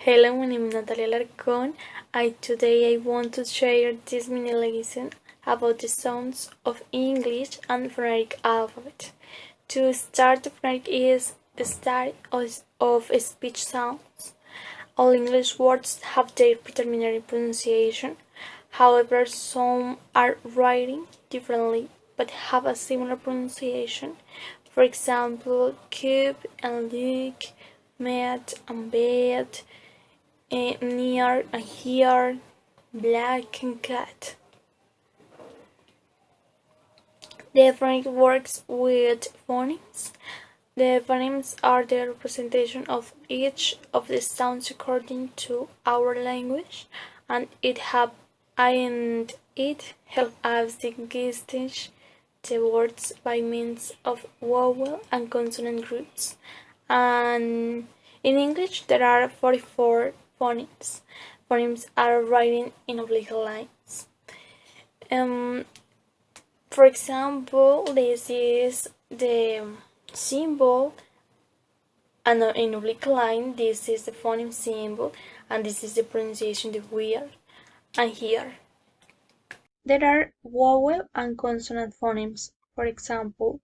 Hello, my name is Natalia Larcon. Today I want to share this mini lesson about the sounds of English and phonetic alphabet. To start, the phonetic is the study of speech sounds. All English words have their preliminary pronunciation. However, some are written differently but have a similar pronunciation. For example, cube and look, met and bed, near and here, black and cat. The phonics works with phonemes. The phonemes are the representation of each of the sounds according to our language, and it helps us distinguish the words by means of vowel and consonant groups. And in English, there are 44 phonemes. Phonemes are written in oblique lines. For example, this is the symbol, and in oblique line, this is the phoneme symbol, and this is the pronunciation of here and here. There are vowel and consonant phonemes. For example,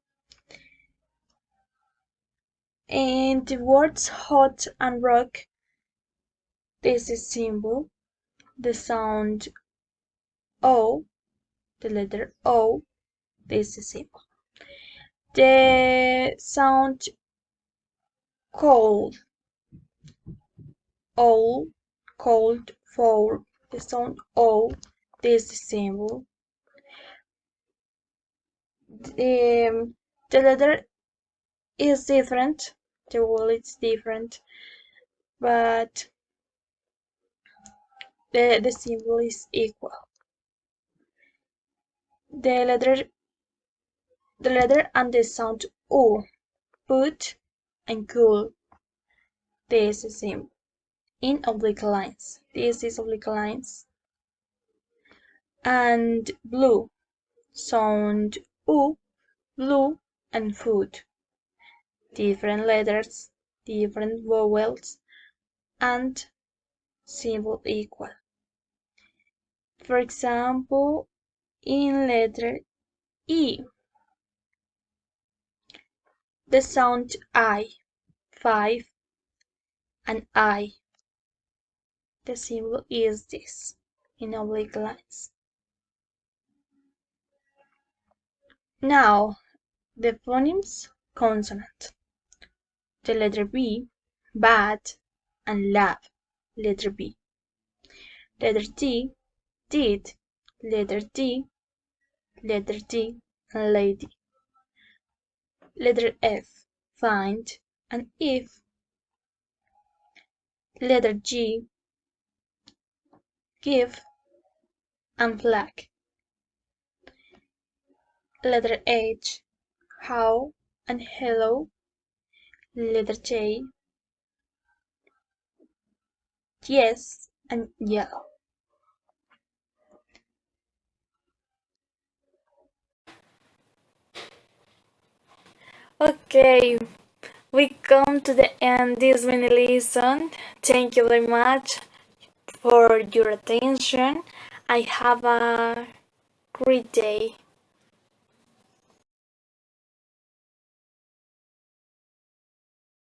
in the words hot and rock, this is symbol, the sound O, the letter O, this is symbol. The sound cold, O, cold, for the sound O, this is symbol. The letter is different, the word is different, but the symbol is equal. The letter and the sound U, put and cool, this is symbol. In oblique lines, this is oblique lines. And blue, sound U, blue and food. Different letters, different vowels, and symbol equal. For example, in letter E, the sound I, 5, and I. The symbol is this, in oblique lines. Now, the phonemes consonant. The letter B, bad, and love, letter B. Letter D, did, letter D, and lady. Letter F, find, and if. Letter G, give, and flag. Letter H, how, and hello. Letter J, yes, and yellow. Okay, we come to the end this mini lesson. Thank you very much for your attention. I have a great day.